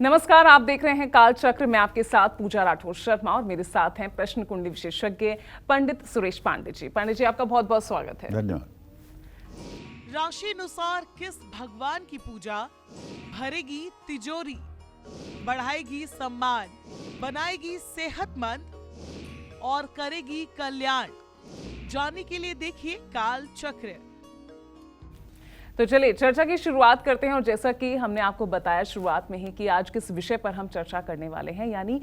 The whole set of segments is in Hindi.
नमस्कार, आप देख रहे हैं काल चक्र में आपके साथ पूजा राठौर शर्मा और मेरे साथ हैं प्रश्न कुंडली विशेषज्ञ पंडित सुरेश पांडे जी। पंडित जी, आपका बहुत बहुत स्वागत है। धन्यवाद। राशि अनुसार किस भगवान की पूजा भरेगी तिजोरी, बढ़ाएगी सम्मान, बनाएगी सेहतमंद और करेगी कल्याण? जानने के लिए देखिए काल चक्र। तो चलिए चर्चा की शुरुआत करते हैं। और जैसा कि हमने आपको बताया शुरुआत में ही कि आज किस विषय पर हम चर्चा करने वाले हैं, यानी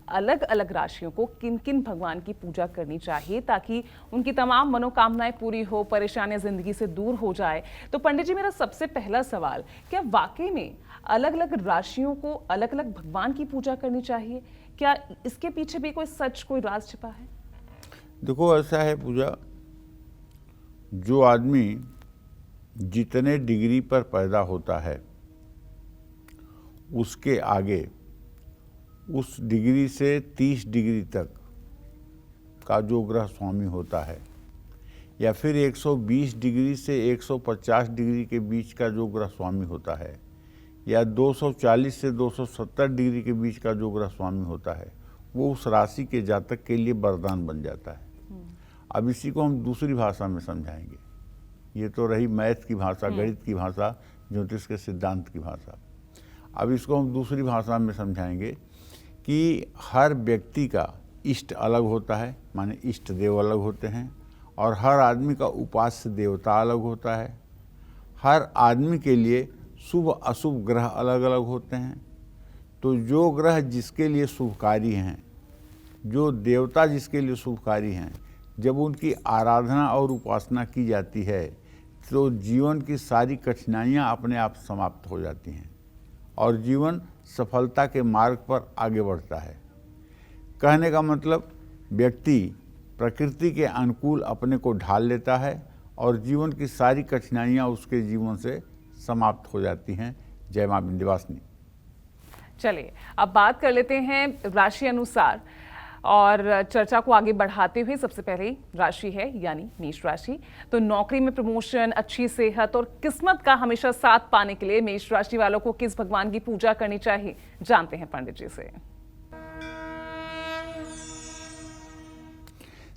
अलग अलग राशियों को किन किन भगवान की पूजा करनी चाहिए ताकि उनकी तमाम मनोकामनाएं पूरी हो, परेशानियां जिंदगी से दूर हो जाए। तो पंडित जी, मेरा सबसे पहला सवाल, क्या वाकई में अलग अलग राशियों को अलग अलग भगवान की पूजा करनी चाहिए? क्या इसके पीछे भी कोई सच, कोई राज छिपा है? देखो, ऐसा है पूजा, जो आदमी जितने डिग्री पर पैदा होता है उसके आगे उस डिग्री से 30 डिग्री तक का जो ग्रह स्वामी होता है, या फिर 120 डिग्री से 150 डिग्री के बीच का जो ग्रह स्वामी होता है, या 240 से 270 डिग्री के बीच का जो ग्रह स्वामी होता है, वो उस राशि के जातक के लिए वरदान बन जाता है। अब इसी को हम दूसरी भाषा में समझाएंगे। ये तो रही मैथ की भाषा, गणित की भाषा, ज्योतिष के सिद्धांत की भाषा। अब इसको हम दूसरी भाषा में समझाएंगे कि हर व्यक्ति का इष्ट अलग होता है, माने इष्ट देव अलग होते हैं, और हर आदमी का उपास्य देवता अलग होता है। हर आदमी के लिए शुभ अशुभ ग्रह अलग अलग होते हैं। तो जो ग्रह जिसके लिए शुभकारी हैं, जो देवता जिसके लिए शुभकारी हैं, जब उनकी आराधना और उपासना की जाती है तो जीवन की सारी कठिनाइयाँ अपने आप समाप्त हो जाती हैं और जीवन सफलता के मार्ग पर आगे बढ़ता है। कहने का मतलब, व्यक्ति प्रकृति के अनुकूल अपने को ढाल लेता है और जीवन की सारी कठिनाइयाँ उसके जीवन से समाप्त हो जाती हैं। जय मां विंध्यवासिनी। चलिए अब बात कर लेते हैं राशि अनुसार और चर्चा को आगे बढ़ाते हुए। सबसे पहले राशि है यानी मेष राशि। तो नौकरी में प्रमोशन, अच्छी सेहत और किस्मत का हमेशा साथ पाने के लिए मेष राशि वालों को किस भगवान की पूजा करनी चाहिए, जानते हैं पंडित जी से।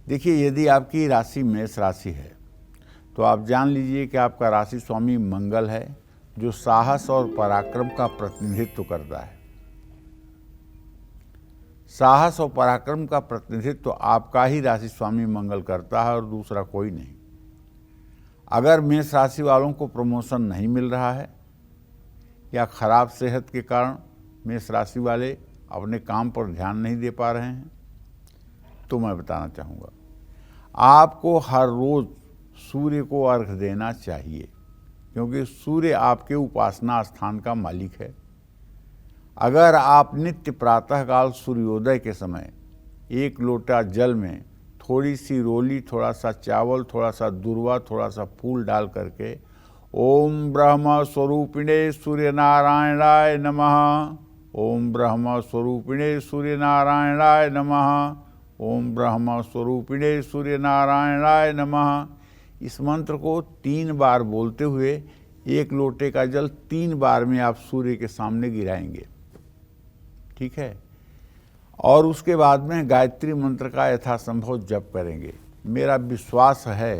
देखिए, यदि आपकी राशि मेष राशि है तो आप जान लीजिए कि आपका राशि स्वामी मंगल है, जो साहस और पराक्रम का प्रतिनिधित्व करता है। साहस और पराक्रम का प्रतिनिधित्व आपका ही राशि स्वामी मंगल करता है और दूसरा कोई नहीं। अगर मेष राशि वालों को प्रमोशन नहीं मिल रहा है या खराब सेहत के कारण मेष राशि वाले अपने काम पर ध्यान नहीं दे पा रहे हैं, तो मैं बताना चाहूँगा, आपको हर रोज सूर्य को अर्घ्य देना चाहिए, क्योंकि सूर्य आपके उपासना स्थान का मालिक है। अगर आप नित्य प्रातःकाल सूर्योदय के समय 1 लोटा जल में थोड़ी सी रोली, थोड़ा सा चावल, थोड़ा सा दूर्वा, थोड़ा सा फूल डाल करके ओम ब्रह्म स्वरूपिणे सूर्य नारायणाय नमः, ओम ब्रह्म स्वरूपिणे सूर्य नारायणाय नमः, ओम ब्रह्म स्वरूपिणे सूर्य नारायणाय नमः, इस मंत्र को 3 बार बोलते हुए 1 लोटे का जल 3 बार में आप सूर्य के सामने गिराएंगे। ठीक है। और उसके बाद में गायत्री मंत्र का यथासंभव जप करेंगे। मेरा विश्वास है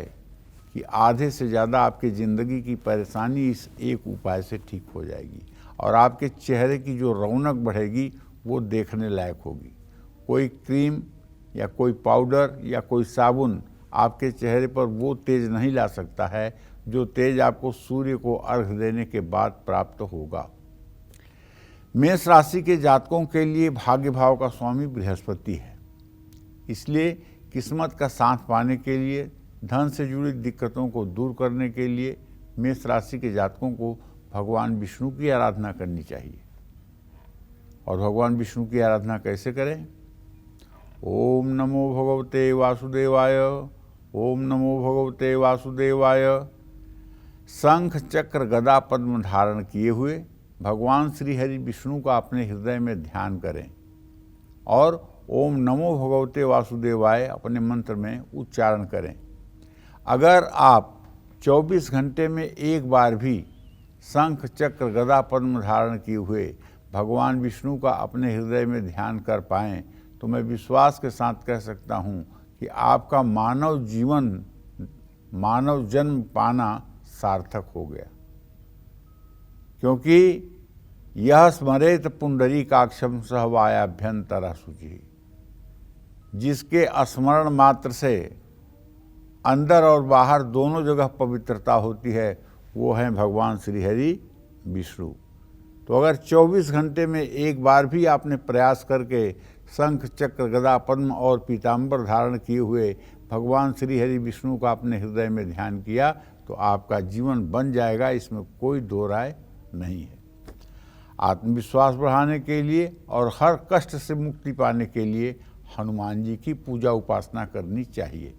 कि आधे से ज़्यादा आपकी ज़िंदगी की परेशानी इस एक उपाय से ठीक हो जाएगी और आपके चेहरे की जो रौनक बढ़ेगी वो देखने लायक होगी। कोई क्रीम या कोई पाउडर या कोई साबुन आपके चेहरे पर वो तेज नहीं ला सकता है जो तेज आपको सूर्य को अर्घ्य देने के बाद प्राप्त होगा। मेष राशि के जातकों के लिए भाग्य भाव का स्वामी बृहस्पति है, इसलिए किस्मत का साथ पाने के लिए, धन से जुड़ी दिक्कतों को दूर करने के लिए मेष राशि के जातकों को भगवान विष्णु की आराधना करनी चाहिए। और भगवान विष्णु की आराधना कैसे करें? ओम नमो भगवते वासुदेवाय, ओम नमो भगवते वासुदेवाय। शंख चक्र गदा पद्म धारण किए हुए भगवान श्री हरि विष्णु का अपने हृदय में ध्यान करें और ओम नमो भगवते वासुदेवाय अपने मंत्र में उच्चारण करें। अगर आप 24 घंटे में एक बार भी शंख चक्र गदा पद्म धारण किए हुए भगवान विष्णु का अपने हृदय में ध्यान कर पाएं तो मैं विश्वास के साथ कह सकता हूं कि आपका मानव जन्म पाना सार्थक हो गया। क्योंकि यह स्मरेत पुंडरीकाक्षं सह वायाभ्यंतर शुचि, जिसके स्मरण मात्र से अंदर और बाहर दोनों जगह पवित्रता होती है, वो हैं भगवान श्री हरि विष्णु। तो अगर 24 घंटे में एक बार भी आपने प्रयास करके शंख चक्र गदा पद्म और पीताम्बर धारण किए हुए भगवान श्री हरि विष्णु का अपने हृदय में ध्यान किया तो आपका जीवन बन जाएगा, इसमें कोई दो राय नहीं है। आत्मविश्वास बढ़ाने के लिए और हर कष्ट से मुक्ति पाने के लिए हनुमान जी की पूजा उपासना करनी चाहिए।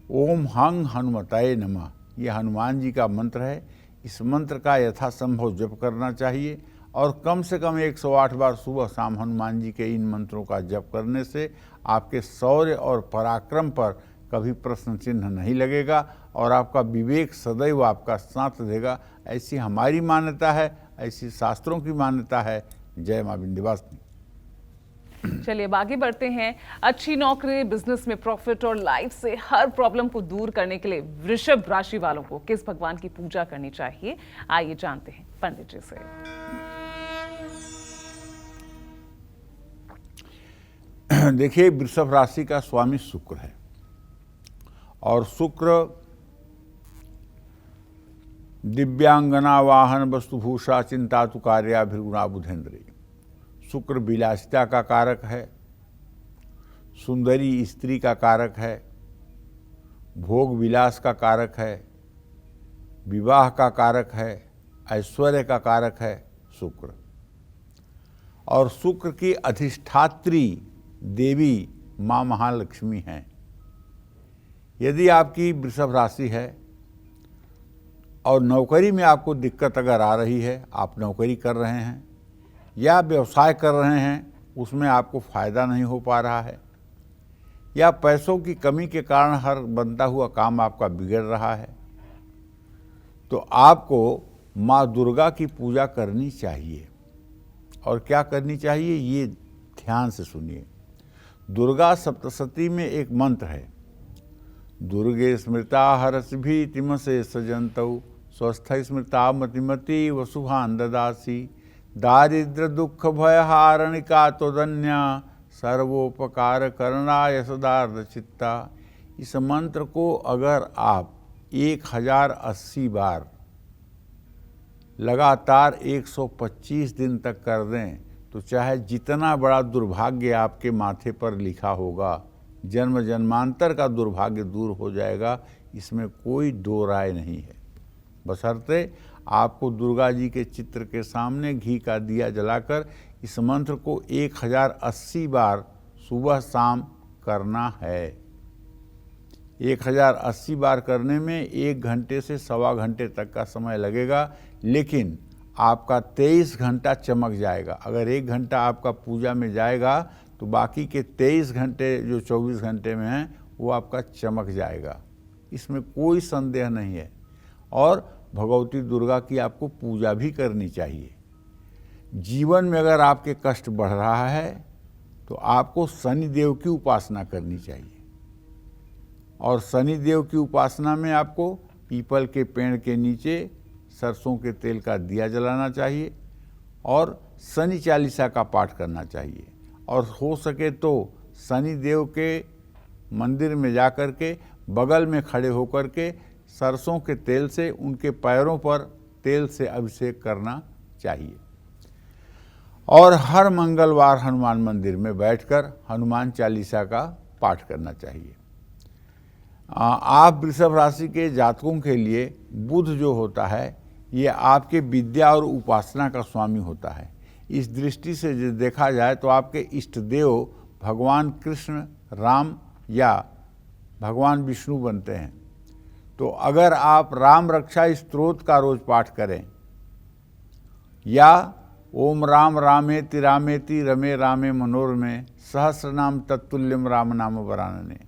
ओम हंग हनुमताय नमः, ये हनुमान जी का मंत्र है। इस मंत्र का यथासंभव जप करना चाहिए और कम से कम 108 बार सुबह शाम हनुमान जी के इन मंत्रों का जप करने से आपके शौर्य और पराक्रम पर कभी प्रश्न चिन्ह नहीं लगेगा और आपका विवेक सदैव आपका साथ देगा। ऐसी हमारी मान्यता है, ऐसी शास्त्रों की मान्यता है। जय मां विंध्यवासिनी। चलिए अब आगे बढ़ते हैं। अच्छी नौकरी, बिजनेस में प्रॉफिट और लाइफ से हर प्रॉब्लम को दूर करने के लिए वृषभ राशि वालों को किस भगवान की पूजा करनी चाहिए, आइए जानते हैं पंडित जी से। देखिए, वृषभ राशि का स्वामी शुक्र है और शुक्र दिव्यांगना वाहन वस्तुभूषा चिंतातु कार्याभिर्गुणा बुधेन्द्रिय। शुक्र विलासिता का कारक है, सुंदरी स्त्री का कारक है, भोग विलास का कारक है, विवाह का कारक है, ऐश्वर्य का कारक है शुक्र। और शुक्र की अधिष्ठात्री देवी माँ महालक्ष्मी हैं। यदि आपकी वृषभ राशि है और नौकरी में आपको दिक्कत अगर आ रही है, आप नौकरी कर रहे हैं या व्यवसाय कर रहे हैं, उसमें आपको फायदा नहीं हो पा रहा है या पैसों की कमी के कारण हर बनता हुआ काम आपका बिगड़ रहा है, तो आपको माँ दुर्गा की पूजा करनी चाहिए। और क्या करनी चाहिए, ये ध्यान से सुनिए। दुर्गा सप्तशती में एक मंत्र है, दुर्गे स्मृता हरसिभितिम से सजंतौ स्वस्थ स्मृता मतिमति वसुभान ददासी दारिद्र दुख भय हारणिका तोदन्या सर्वोपकार करणाय सदार्थ चित्ता। इस मंत्र को अगर आप 1080 बार लगातार 125 दिन तक कर दें तो चाहे जितना बड़ा दुर्भाग्य आपके माथे पर लिखा होगा, जन्म जन्मांतर का दुर्भाग्य दूर हो जाएगा, इसमें कोई दो राय नहीं है। बशर्ते आपको दुर्गा जी के चित्र के सामने घी का दिया जलाकर इस मंत्र को 1080 बार सुबह शाम करना है। 1080 बार करने में 1 घंटे से सवा घंटे तक का समय लगेगा, लेकिन आपका 23 घंटा चमक जाएगा। अगर 1 घंटा आपका पूजा में जाएगा तो बाकी के 23 घंटे जो 24 घंटे में हैं वो आपका चमक जाएगा, इसमें कोई संदेह नहीं है। और भगवती दुर्गा की आपको पूजा भी करनी चाहिए। जीवन में अगर आपके कष्ट बढ़ रहा है तो आपको शनि देव की उपासना करनी चाहिए और शनि देव की उपासना में आपको पीपल के पेड़ के नीचे सरसों के तेल का दिया जलाना चाहिए और शनि चालीसा का पाठ करना चाहिए। और हो सके तो शनि देव के मंदिर में जाकर के बगल में खड़े होकर के सरसों के तेल से उनके पैरों पर तेल से अभिषेक करना चाहिए। और हर मंगलवार हनुमान मंदिर में बैठकर हनुमान चालीसा का पाठ करना चाहिए। आप वृषभ राशि के जातकों के लिए बुध जो होता है ये आपके विद्या और उपासना का स्वामी होता है। इस दृष्टि से जो देखा जाए तो आपके इष्ट देव भगवान कृष्ण, राम या भगवान विष्णु बनते हैं। तो अगर आप राम रक्षा स्तोत्र का रोज पाठ करें या ओम राम रामेति रामेति रमे रामे मनोरमे सहस्रनाम तत्तुल्यम राम नाम वरानने,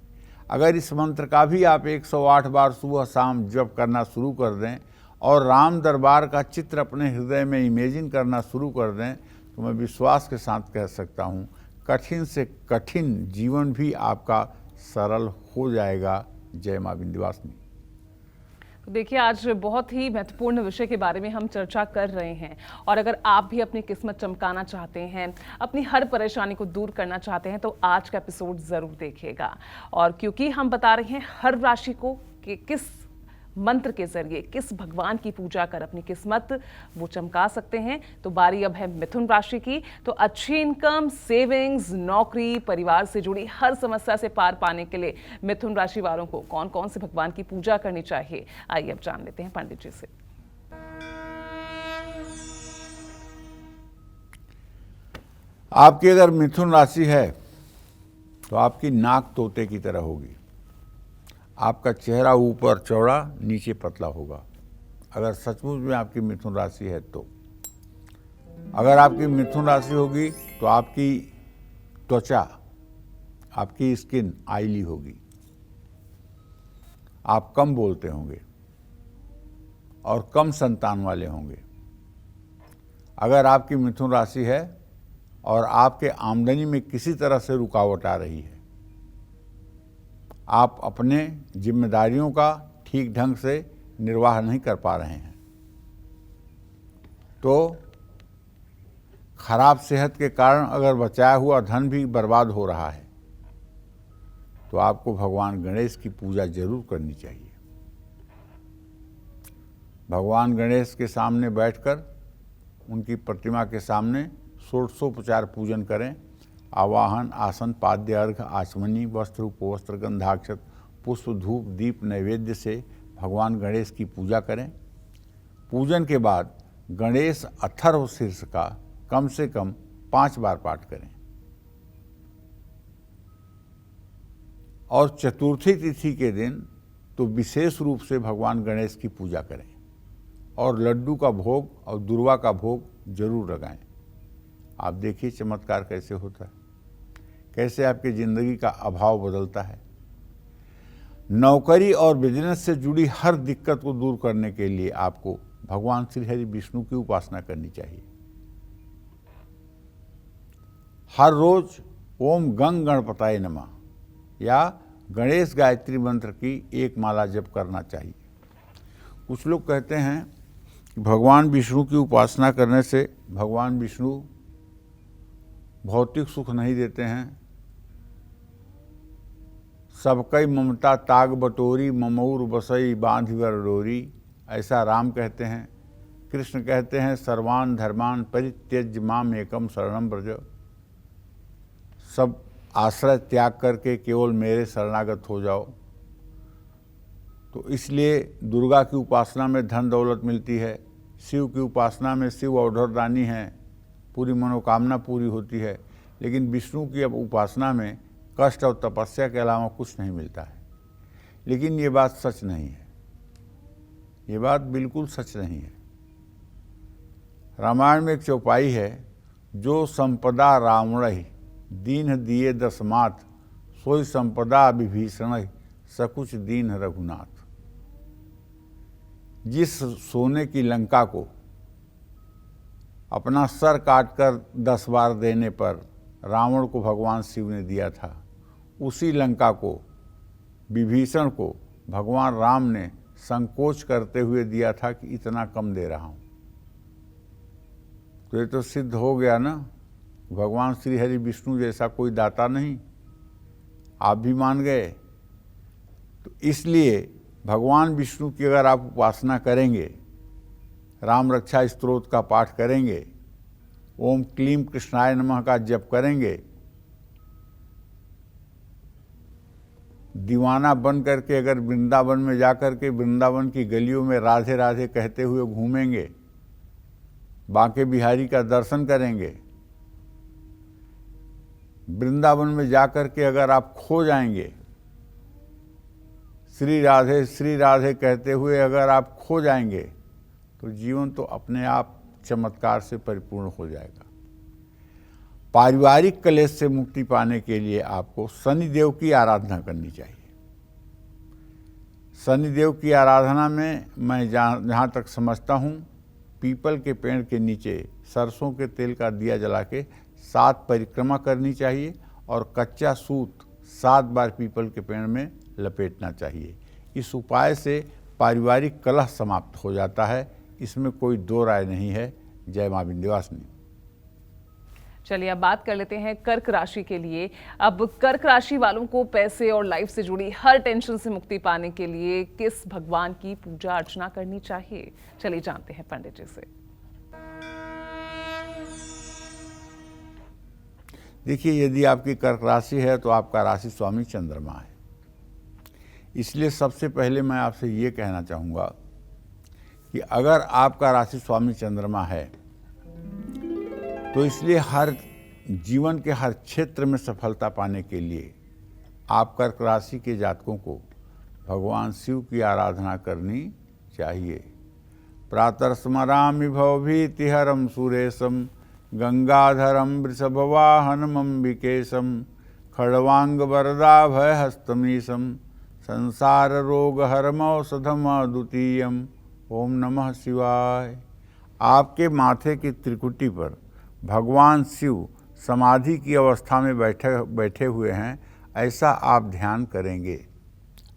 अगर इस मंत्र का भी आप 108 बार सुबह शाम जप करना शुरू कर दें और राम दरबार का चित्र अपने हृदय में इमेजिन करना शुरू कर दें तो मैं विश्वास के साथ कह सकता हूँ कठिन से कठिन जीवन भी आपका सरल हो जाएगा। जय माँ विंध्यवासिनी। तो देखिए, आज बहुत ही महत्वपूर्ण विषय के बारे में हम चर्चा कर रहे हैं, और अगर आप भी अपनी किस्मत चमकाना चाहते हैं, अपनी हर परेशानी को दूर करना चाहते हैं, तो आज का एपिसोड जरूर देखिएगा। और क्योंकि हम बता रहे हैं हर राशि को कि किस मंत्र के जरिए, किस भगवान की पूजा कर अपनी किस्मत वो चमका सकते हैं, तो बारी अब है मिथुन राशि की। तो अच्छी इनकम, सेविंग्स, नौकरी, परिवार से जुड़ी हर समस्या से पार पाने के लिए मिथुन राशि वालों को कौन कौन से भगवान की पूजा करनी चाहिए, आइए अब जान लेते हैं पंडित जी से। आपकी अगर मिथुन राशि है तो आपकी नाक तोते की तरह होगी। आपका चेहरा ऊपर चौड़ा, नीचे पतला होगा, अगर सचमुच में आपकी मिथुन राशि है तो। अगर आपकी मिथुन राशि होगी तो आपकी त्वचा, आपकी स्किन ऑयली होगी। आप कम बोलते होंगे और कम संतान वाले होंगे। अगर आपकी मिथुन राशि है और आपके आमदनी में किसी तरह से रुकावट आ रही है, आप अपने जिम्मेदारियों का ठीक ढंग से निर्वाह नहीं कर पा रहे हैं, तो खराब सेहत के कारण अगर बचाया हुआ धन भी बर्बाद हो रहा है, तो आपको भगवान गणेश की पूजा जरूर करनी चाहिए। भगवान गणेश के सामने बैठकर उनकी प्रतिमा के सामने षोडशोपचार पूजन करें। आवाहन, आसन, पाद्य, अर्घ, आचमनी, वस्त्र, उपवस्त्र, गंधाक्षत, पुष्प, धूप, दीप, नैवेद्य से भगवान गणेश की पूजा करें। पूजन के बाद गणेश अथर्व शीर्ष का कम से कम 5 बार पाठ करें। और चतुर्थी तिथि के दिन तो विशेष रूप से भगवान गणेश की पूजा करें और लड्डू का भोग और दुर्वा का भोग जरूर लगाएं। आप देखिए चमत्कार कैसे होता है, कैसे आपकी जिंदगी का अभाव बदलता है। नौकरी और बिजनेस से जुड़ी हर दिक्कत को दूर करने के लिए आपको भगवान श्री हरि विष्णु की उपासना करनी चाहिए। हर रोज ओम गंग गणपताय नमः या गणेश गायत्री मंत्र की 1 माला जप करना चाहिए। कुछ लोग कहते हैं कि भगवान विष्णु की उपासना करने से भगवान विष्णु भौतिक सुख नहीं देते हैं। सबकई ममता ताग बटोरी, ममऊर बसई बांध वर डोरी, ऐसा राम कहते हैं। कृष्ण कहते हैं सर्वान धर्मान परित्यज्य माम एकम शरणम व्रज, सब आश्रय त्याग करके केवल मेरे शरणागत हो जाओ। तो इसलिए दुर्गा की उपासना में धन दौलत मिलती है, शिव की उपासना में शिव औढ़रदानी हैं, पूरी मनोकामना पूरी होती है। लेकिन विष्णु की अब उपासना में कष्ट और तपस्या के अलावा कुछ नहीं मिलता है। लेकिन ये बात सच नहीं है, ये बात बिल्कुल सच नहीं है। रामायण में एक चौपाई है, जो संपदा रावण दीन दिए दसमात, सोई संपदा विभीषण सकुच दीन रघुनाथ। जिस सोने की लंका को अपना सर काटकर 10 बार देने पर रावण को भगवान शिव ने दिया था, उसी लंका को विभीषण को भगवान राम ने संकोच करते हुए दिया था कि इतना कम दे रहा हूं। तो ये तो सिद्ध हो गया ना, भगवान श्री हरि विष्णु जैसा कोई दाता नहीं। आप भी मान गए। तो इसलिए भगवान विष्णु की अगर आप उपासना करेंगे, राम रक्षा स्तोत्र का पाठ करेंगे, ओम क्लीम कृष्णाय नमः का जप करेंगे, दीवाना बन करके अगर वृंदावन में जाकर के वृंदावन की गलियों में राधे राधे कहते हुए घूमेंगे, बांके बिहारी का दर्शन करेंगे, वृंदावन में जाकर के अगर आप खो जाएंगे, श्री राधे कहते हुए अगर आप खो जाएंगे, तो जीवन तो अपने आप चमत्कार से परिपूर्ण हो जाएगा। पारिवारिक कलेश से मुक्ति पाने के लिए आपको शनिदेव की आराधना करनी चाहिए। शनिदेव की आराधना में मैं जहाँ तक समझता हूँ, पीपल के पेड़ के नीचे सरसों के तेल का दिया जला के 7 परिक्रमा करनी चाहिए और कच्चा सूत 7 बार पीपल के पेड़ में लपेटना चाहिए। इस उपाय से पारिवारिक कलह समाप्त हो जाता है, इसमें कोई दो राय नहीं है। जय मां विंध्यवासिनी। चलिए अब बात कर लेते हैं कर्क राशि के लिए। अब कर्क राशि वालों को पैसे और लाइफ से जुड़ी हर टेंशन से मुक्ति पाने के लिए किस भगवान की पूजा अर्चना करनी चाहिए, चलिए जानते हैं पंडित जी से। देखिए, यदि आपकी कर्क राशि है तो आपका राशि स्वामी चंद्रमा है। इसलिए सबसे पहले मैं आपसे ये कहना चाहूँगा कि अगर आपका राशि स्वामी चंद्रमा है तो इसलिए हर जीवन के हर क्षेत्र में सफलता पाने के लिए आप कर्क राशि के जातकों को भगवान शिव की आराधना करनी चाहिए। प्रातः स्मरामि भवभीतिहरं सुरेशं गंगाधरं वृषभवाहनम् अम्बिकेशं खड्वांगवरदाभयहस्तमीशं संसाररोगहरमौषधम् अद्वितीयम्। ओम नमः शिवाय। आपके माथे की त्रिकुटी पर भगवान शिव समाधि की अवस्था में बैठे हुए हैं, ऐसा आप ध्यान करेंगे।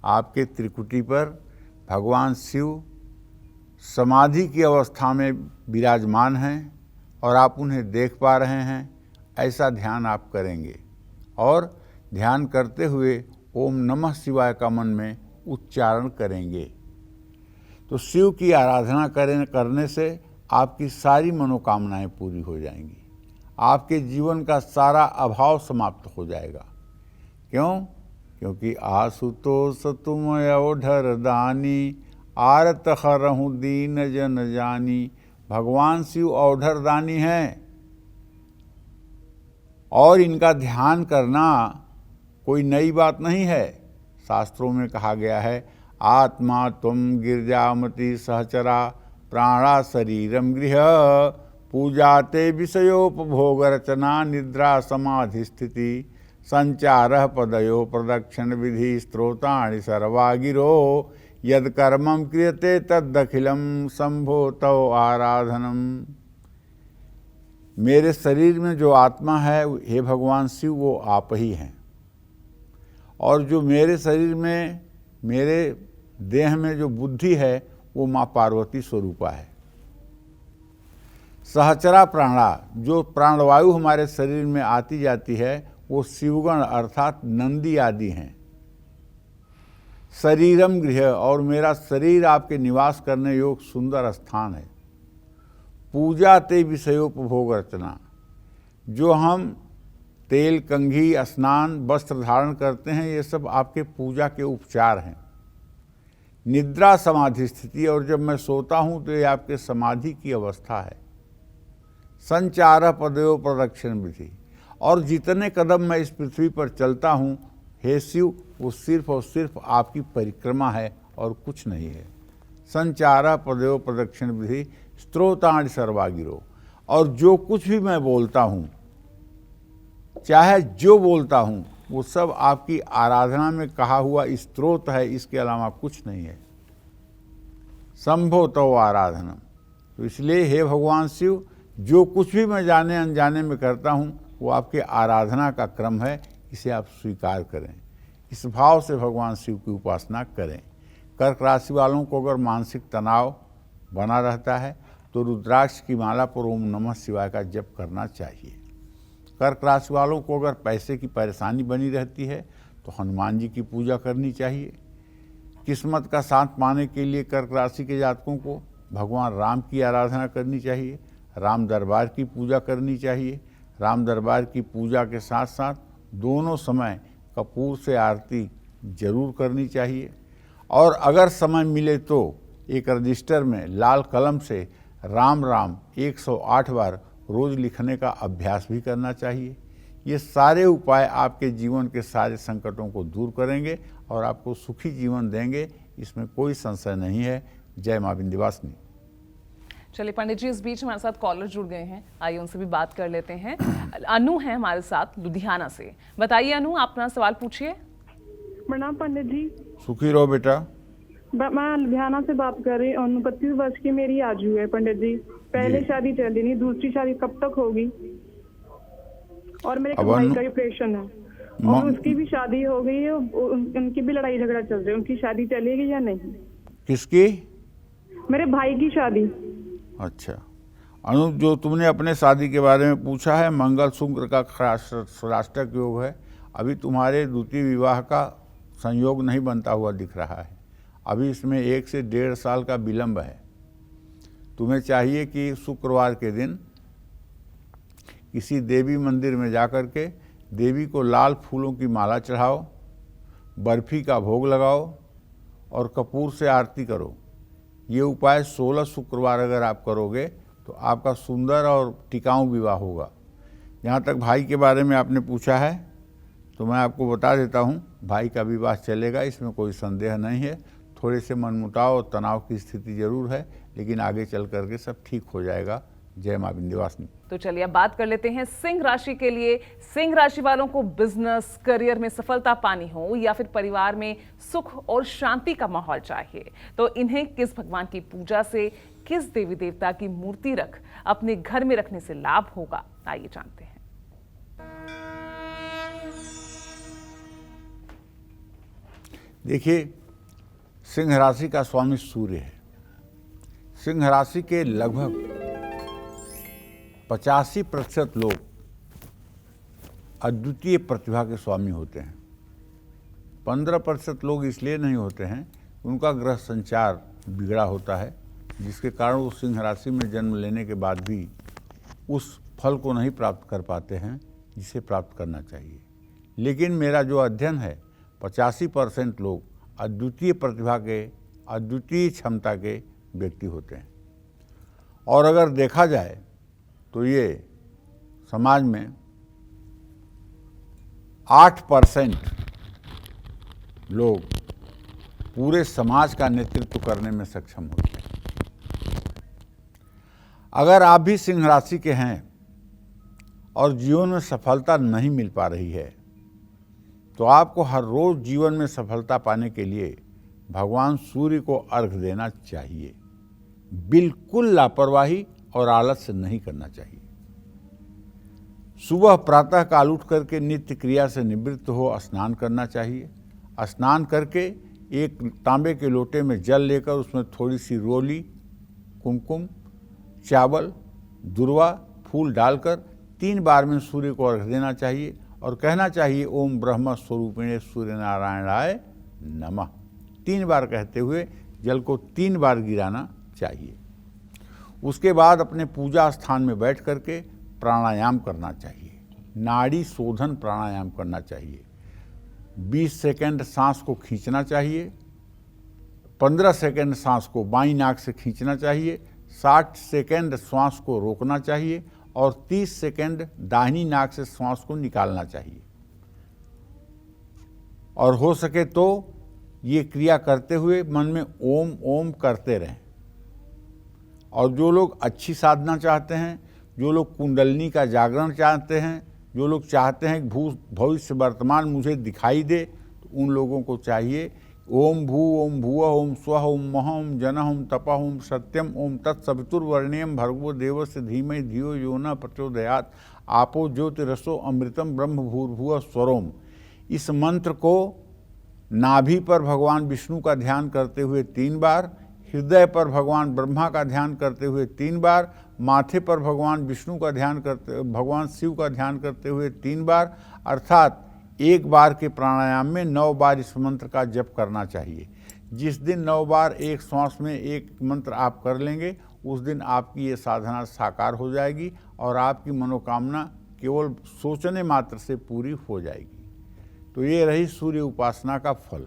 आपके त्रिकुटी पर भगवान शिव समाधि की अवस्था में विराजमान हैं और आप उन्हें देख पा रहे हैं, ऐसा ध्यान आप करेंगे। और ध्यान करते हुए ओम नमः शिवाय का मन में उच्चारण करेंगे। तो शिव की आराधना करने से आपकी सारी मनोकामनाएं पूरी हो जाएंगी, आपके जीवन का सारा अभाव समाप्त हो जाएगा। क्यों? क्योंकि आशुतोष तुम अवधर दानी, आरत हरहु दीन जन जानी। भगवान शिव अवधर दानी हैं और इनका ध्यान करना कोई नई बात नहीं है। शास्त्रों में कहा गया है, आत्मा त्वं गिरजामति सहचरा प्राणा शरीरम गृह पूजाते विषयोपभोग रचना निद्रा समाधि स्थिति संचार पदयो प्रदक्षिण विधि स्त्रोतानि सर्वागिरो यद कर्मं क्रियते तदखिलम शंभो तव आराधनम। मेरे शरीर में जो आत्मा है हे भगवान शिव वो आप ही हैं, और जो मेरे शरीर में मेरे देह में जो बुद्धि है वो माँ पार्वती स्वरूपा है। सहचरा प्राणा, जो प्राणवायु हमारे शरीर में आती जाती है वो शिवगण अर्थात नंदी आदि हैं। शरीरम गृह, और मेरा शरीर आपके निवास करने योग्य सुंदर स्थान है। पूजा ते विषयोपभोग रचना, जो हम तेल कंघी स्नान वस्त्र धारण करते हैं ये सब आपके पूजा के उपचार हैं। निद्रा समाधि स्थिति, और जब मैं सोता हूँ तो ये आपके समाधि की अवस्था है। संचार पदयो प्रदक्षिण विधि, और जितने कदम मैं इस पृथ्वी पर चलता हूँ हे शिव वो सिर्फ और सिर्फ आपकी परिक्रमा है और कुछ नहीं है। संचार पदयो प्रदक्षिण विधि स्त्रोतानि सर्वागिरो, और जो कुछ भी मैं बोलता हूँ, चाहे जो बोलता हूँ वो सब आपकी आराधना में कहा हुआ स्त्रोत है, इसके अलावा कुछ नहीं है। शंभो तव आराधनम। तो इसलिए हे भगवान शिव, जो कुछ भी मैं जाने अनजाने में करता हूँ वो आपके आराधना का क्रम है, इसे आप स्वीकार करें। इस भाव से भगवान शिव की उपासना करें। कर्क राशि वालों को अगर मानसिक तनाव बना रहता है तो रुद्राक्ष की माला पर ओम नमः शिवाय का जप करना चाहिए। कर्क राशि वालों को अगर पैसे की परेशानी बनी रहती है तो हनुमान जी की पूजा करनी चाहिए। किस्मत का साथ पाने के लिए कर्क राशि के जातकों को भगवान राम की आराधना करनी चाहिए, राम दरबार की पूजा करनी चाहिए। राम दरबार की पूजा के साथ साथ दोनों समय कपूर से आरती जरूर करनी चाहिए। और अगर समय मिले तो एक रजिस्टर में लाल कलम से राम राम 108 बार रोज लिखने का अभ्यास भी करना चाहिए। ये सारे उपाय आपके जीवन के सारे संकटों को दूर करेंगे और आपको सुखी जीवन देंगे, इसमें कोई संशय नहीं है। जय मां विंध्यवासिनी। चलिए पंडित जी, इस बीच हमारे साथ कॉलर जुड़ गए हैं, आइए उनसे भी बात कर लेते हैं। अनु है हमारे साथ लुधियाना से। बताइए अनु, आप अपना सवाल पूछिए। प्रणाम पंडित जी। सुखी रहो बेटा। मैं लुधियाना से बात कर रही हूँ। 29 वर्ष की मेरी आजू है पंडित जी। पहले जी। शादी चली नहीं, दूसरी शादी कब तक होगी? और मेरे एक अब भाई अनु- का ऑपरेशन है म- और उसकी भी शादी हो गई है। उनकी भी लड़ाई झगड़ा चल रहा है। उनकी शादी चलेगी या नहीं? किसकी? मेरे भाई की शादी। अच्छा अनु, जो तुमने अपने शादी के बारे में पूछा है, मंगल शुक्र का षष्टक योग है। अभी तुम्हारे द्वितीय विवाह का संयोग नहीं बनता हुआ दिख रहा है। अभी इसमें 1 से 1.5 साल का विलंब है। तुम्हें चाहिए कि शुक्रवार के दिन किसी देवी मंदिर में जाकर के देवी को लाल फूलों की माला चढ़ाओ, बर्फी का भोग लगाओ और कपूर से आरती करो। ये उपाय 16 शुक्रवार अगर आप करोगे तो आपका सुंदर और टिकाऊ विवाह होगा। जहाँ तक भाई के बारे में आपने पूछा है तो मैं आपको बता देता हूँ, भाई का विवाह चलेगा, इसमें कोई संदेह नहीं है। थोड़े से मनमुटाव और तनाव की स्थिति जरूर है, लेकिन आगे चल करके सब ठीक हो जाएगा। जय मां विंध्यवासिनी। तो चलिए अब बात कर लेते हैं सिंह राशि के लिए। सिंह राशि वालों को बिजनेस करियर में सफलता पानी हो या फिर परिवार में सुख और शांति का माहौल चाहिए, तो इन्हें किस भगवान की पूजा से, किस देवी देवता की मूर्ति रख अपने घर में रखने से लाभ होगा, आइए जानते हैं। देखिए, सिंह राशि का स्वामी सूर्य है। सिंह राशि के लगभग 85% लोग अद्वितीय प्रतिभा के स्वामी होते हैं। 15% लोग इसलिए नहीं होते हैं, उनका ग्रह संचार बिगड़ा होता है, जिसके कारण वो सिंह राशि में जन्म लेने के बाद भी उस फल को नहीं प्राप्त कर पाते हैं जिसे प्राप्त करना चाहिए। लेकिन मेरा जो अध्ययन है, 85% लोग अद्वितीय प्रतिभा के, अद्वितीय क्षमता के व्यक्ति होते हैं। और अगर देखा जाए तो ये समाज में 8% लोग पूरे समाज का नेतृत्व करने में सक्षम होते हैं। अगर आप भी सिंह राशि के हैं और जीवन में सफलता नहीं मिल पा रही है, तो आपको हर रोज जीवन में सफलता पाने के लिए भगवान सूर्य को अर्घ्य देना चाहिए। बिल्कुल लापरवाही और आलस्य नहीं करना चाहिए। सुबह प्रातः काल उठ करके नित्य क्रिया से निवृत्त हो स्नान करना चाहिए। स्नान करके एक तांबे के लोटे में जल लेकर उसमें थोड़ी सी रोली, कुमकुम, चावल, दुर्वा, फूल डालकर 3 बार में सूर्य को अर्घ्य देना चाहिए और कहना चाहिए ओम ब्रह्म स्वरूपिणे सूर्य नारायणाय नमः। 3 बार कहते हुए जल को 3 बार गिराना चाहिए। उसके बाद अपने पूजा स्थान में बैठ करके प्राणायाम करना चाहिए। नाड़ी शोधन प्राणायाम करना चाहिए। 20 सेकंड सांस को खींचना चाहिए, 15 सेकंड सांस को बाईं नाक से खींचना चाहिए, 60 सेकंड श्वास को रोकना चाहिए और 30 सेकंड दाहिनी नाक से श्वास को निकालना चाहिए। और हो सके तो ये क्रिया करते हुए मन में ओम ओम करते रहें। और जो लोग अच्छी साधना चाहते हैं, जो लोग कुंडलिनी का जागरण चाहते हैं, जो लोग चाहते हैं कि भविष्य वर्तमान मुझे दिखाई दे, तो उन लोगों को चाहिए ओम भू ओम भुवः ओम स्वः ओम महः ओम जनः ओम तपः ओम सत्यम ओम तत्सवितुर्वरेण्यं भर्गो देवस्य धीमहि धियो यो न प्रचोदयात् आपो ज्योतिरसो अमृतम ब्रह्म भूर्भुवः स्वरोम। इस मंत्र को नाभि पर भगवान विष्णु का ध्यान करते हुए 3 बार, हृदय पर भगवान ब्रह्मा का ध्यान करते हुए 3 बार, माथे पर भगवान विष्णु का ध्यान करते, भगवान शिव का ध्यान करते हुए 3 बार, अर्थात 1 बार के प्राणायाम में 9 बार इस मंत्र का जप करना चाहिए। जिस दिन 9 बार एक श्वास में एक मंत्र आप कर लेंगे, उस दिन आपकी ये साधना साकार हो जाएगी और आपकी मनोकामना केवल सोचने मात्र से पूरी हो जाएगी। तो ये रही सूर्य उपासना का फल।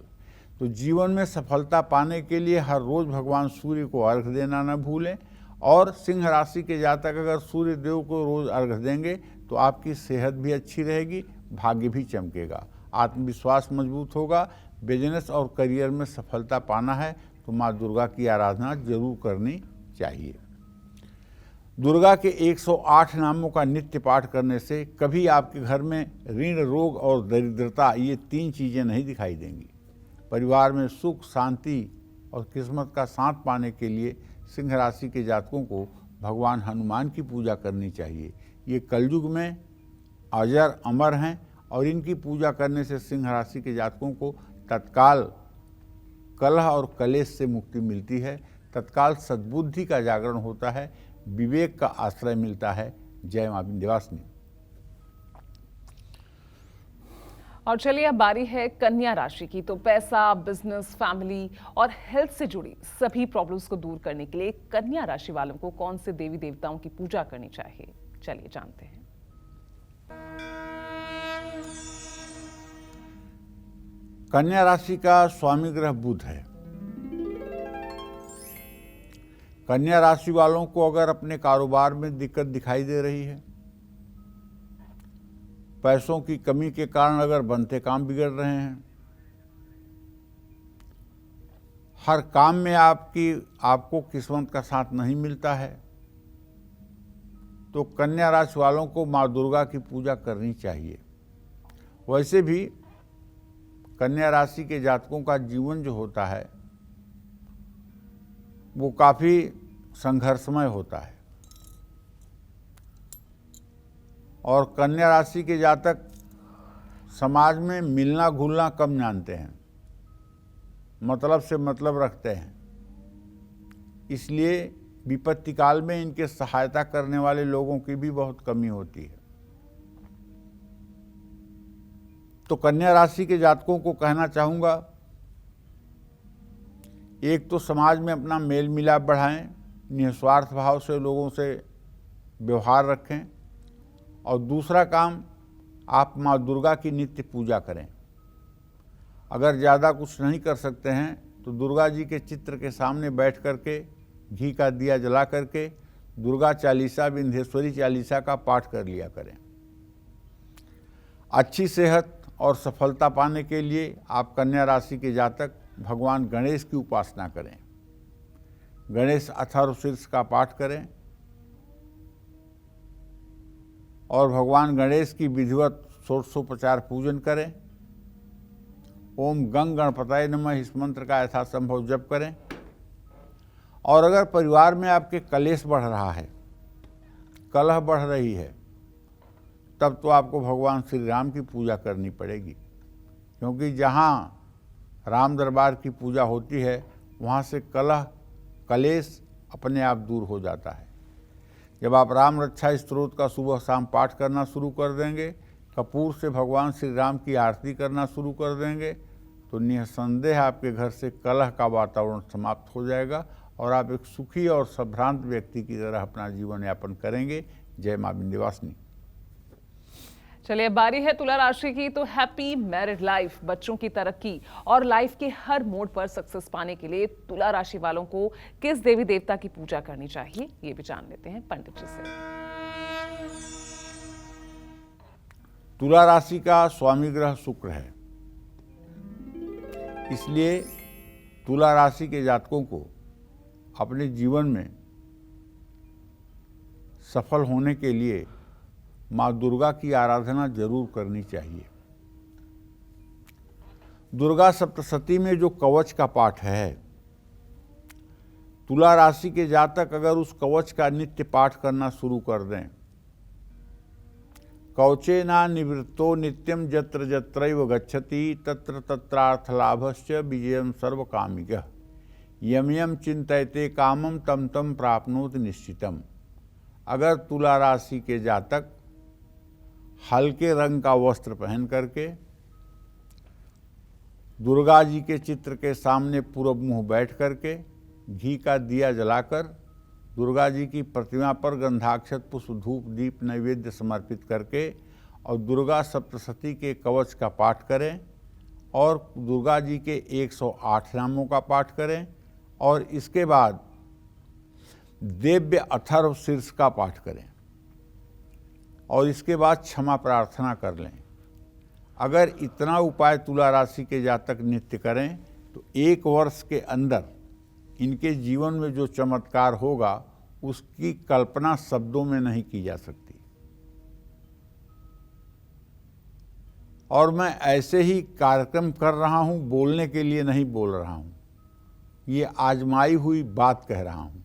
तो जीवन में सफलता पाने के लिए हर रोज भगवान सूर्य को अर्घ्य देना न भूलें। और सिंह राशि के जातक अगर सूर्य देव को रोज अर्घ्य देंगे तो आपकी सेहत भी अच्छी रहेगी, भाग्य भी चमकेगा, आत्मविश्वास मजबूत होगा। बिजनेस और करियर में सफलता पाना है तो माँ दुर्गा की आराधना जरूर करनी चाहिए। दुर्गा के 108 नामों का नित्य पाठ करने से कभी आपके घर में ऋण, रोग और दरिद्रता, ये 3 चीज़ें नहीं दिखाई देंगी। परिवार में सुख, शांति और किस्मत का साथ पाने के लिए सिंह राशि के जातकों को भगवान हनुमान की पूजा करनी चाहिए। ये कलयुग में अजर अमर हैं और इनकी पूजा करने से सिंह राशि के जातकों को तत्काल कलह और कलेश से मुक्ति मिलती है, तत्काल सद्बुद्धि का जागरण होता है, विवेक का आश्रय मिलता है। जय मां विंध्यवासिनी। और चलिए अब बारी है कन्या राशि की। तो पैसा, बिजनेस, फैमिली और हेल्थ से जुड़ी सभी प्रॉब्लम्स को दूर करने के लिए कन्या राशि वालों को कौन से देवी देवताओं की पूजा करनी चाहिए, चलिए जानते हैं। कन्या राशि का स्वामी ग्रह बुध है। कन्या राशि वालों को अगर अपने कारोबार में दिक्कत दिखाई दे रही है, पैसों की कमी के कारण अगर बनते काम बिगड़ रहे हैं, हर काम में आपको किस्मत का साथ नहीं मिलता है, तो कन्या राशि वालों को माँ दुर्गा की पूजा करनी चाहिए। वैसे भी कन्या राशि के जातकों का जीवन जो होता है वो काफ़ी संघर्षमय होता है और कन्या राशि के जातक समाज में मिलना घुलना कम जानते हैं, मतलब से मतलब रखते हैं, इसलिए विपत्ति काल में इनके सहायता करने वाले लोगों की भी बहुत कमी होती है। तो कन्या राशि के जातकों को कहना चाहूँगा, एक तो समाज में अपना मेल मिलाप बढ़ाएं, निस्वार्थ भाव से लोगों से व्यवहार रखें, और दूसरा काम आप माँ दुर्गा की नित्य पूजा करें। अगर ज़्यादा कुछ नहीं कर सकते हैं तो दुर्गा जी के चित्र के सामने बैठ करके घी का दिया जला करके दुर्गा चालीसा, विंध्येश्वरी चालीसा का पाठ कर लिया करें। अच्छी सेहत और सफलता पाने के लिए आप कन्या राशि के जातक भगवान गणेश की उपासना करें। गणेश अथर्व शीर्ष का पाठ करें और भगवान गणेश की विधिवत षोडशोपचार पूजन करें। ओम गंग गणपतये नमः इस मंत्र का यथासंभव जप करें। और अगर परिवार में आपके कलेश बढ़ रहा है, कलह बढ़ रही है, तब तो आपको भगवान श्री राम की पूजा करनी पड़ेगी, क्योंकि जहाँ राम दरबार की पूजा होती है वहाँ से कलह कलेश अपने आप दूर हो जाता है। जब आप राम रक्षा स्तोत्र का सुबह शाम पाठ करना शुरू कर देंगे, कपूर से भगवान श्री राम की आरती करना शुरू कर देंगे, तो निसंदेह आपके घर से कलह का वातावरण समाप्त हो जाएगा और आप एक सुखी और संभ्रांत व्यक्ति की तरह अपना जीवन यापन करेंगे। जय मां विंध्यवासिनी। चलिए बारी है तुला राशि की। तो हैप्पी मैरिड लाइफ, बच्चों की तरक्की और लाइफ के हर मोड पर सक्सेस पाने के लिए तुला राशि वालों को किस देवी देवता की पूजा करनी चाहिए, ये भी जान लेते हैं पंडित जी से। तुला राशि का स्वामी ग्रह शुक्र है, इसलिए तुला राशि के जातकों को अपने जीवन में सफल होने के लिए माँ दुर्गा की आराधना जरूर करनी चाहिए। दुर्गा सप्तशती में जो कवच का पाठ है, तुला राशि के जातक अगर उस कवच का नित्य पाठ करना शुरू कर दें, कवचेना निवृत्तो नित्यम जत्र जत्रैव गच्छति तत्र तत्रार्थ लाभश्च विजयम सर्वकामिकः यम यम चिंतयते कामम तम तम प्राप्नोति निश्चितम। अगर तुला राशि के जातक हल्के रंग का वस्त्र पहन करके दुर्गा जी के चित्र के सामने पूरब मुंह बैठ करके घी का दिया जलाकर दुर्गा जी की प्रतिमा पर गंधाक्षत पुष्प धूप दीप नैवेद्य समर्पित करके और दुर्गा सप्तशती के कवच का पाठ करें और दुर्गा जी के 108 नामों का पाठ करें और इसके बाद दिव्य अथर्व शीर्ष का पाठ करें और इसके बाद क्षमा प्रार्थना कर लें। अगर इतना उपाय तुला राशि के जातक नित्य करें तो 1 वर्ष के अंदर इनके जीवन में जो चमत्कार होगा उसकी कल्पना शब्दों में नहीं की जा सकती। और मैं ऐसे ही कार्यक्रम कर रहा हूं, बोलने के लिए नहीं बोल रहा हूं, ये आजमाई हुई बात कह रहा हूँ।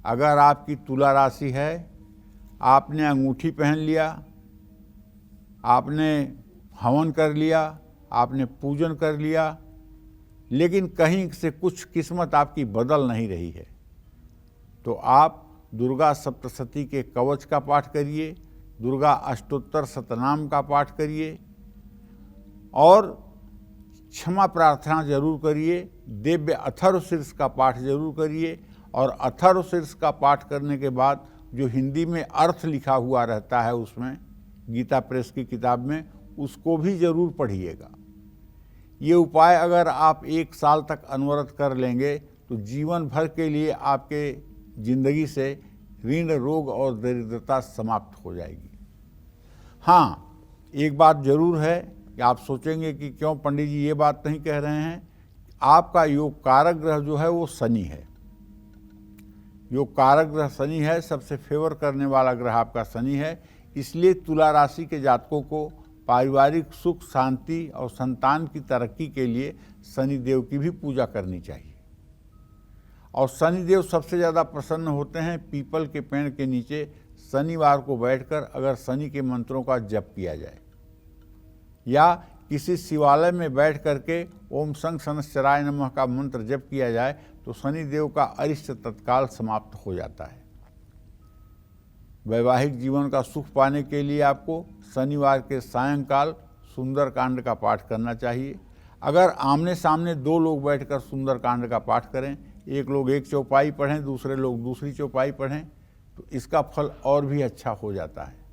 अगर आपकी तुला राशि है, आपने अंगूठी पहन लिया, आपने हवन कर लिया, आपने पूजन कर लिया, लेकिन कहीं से कुछ किस्मत आपकी बदल नहीं रही है, तो आप दुर्गा सप्तशती के कवच का पाठ करिए, दुर्गा अष्टोत्तर शतनाम का पाठ करिए और क्षमा प्रार्थना जरूर करिए। दिव्य अथर्व शीर्ष का पाठ जरूर करिए और अथर्व शीर्ष का पाठ करने के बाद जो हिंदी में अर्थ लिखा हुआ रहता है उसमें, गीता प्रेस की किताब में, उसको भी जरूर पढ़िएगा। ये उपाय अगर आप 1 साल तक अनवरत कर लेंगे तो जीवन भर के लिए आपके जिंदगी से ऋण, रोग और दरिद्रता समाप्त हो जाएगी। हाँ, एक बात जरूर है कि आप सोचेंगे कि क्यों पंडित जी ये बात नहीं कह रहे हैं। आपका योग कारक ग्रह जो है वो शनि है। योग कारक ग्रह शनि है, सबसे फेवर करने वाला ग्रह आपका शनि है। इसलिए तुला राशि के जातकों को पारिवारिक सुख, शांति और संतान की तरक्की के लिए शनि देव की भी पूजा करनी चाहिए। और शनिदेव सबसे ज़्यादा प्रसन्न होते हैं पीपल के पेड़ के नीचे शनिवार को बैठकर अगर शनि के मंत्रों का जप किया जाए, या किसी शिवालय में बैठ करके ओम शं शनश्चराय नमः का मंत्र जप किया जाए तो शनिदेव का अरिष्ट तत्काल समाप्त हो जाता है। वैवाहिक जीवन का सुख पाने के लिए आपको शनिवार के सायंकाल सुंदरकांड का पाठ करना चाहिए। अगर आमने सामने 2 लोग बैठकर सुंदरकांड का पाठ करें, एक लोग एक चौपाई पढ़ें, दूसरे लोग दूसरी चौपाई पढ़ें, तो इसका फल और भी अच्छा हो जाता है।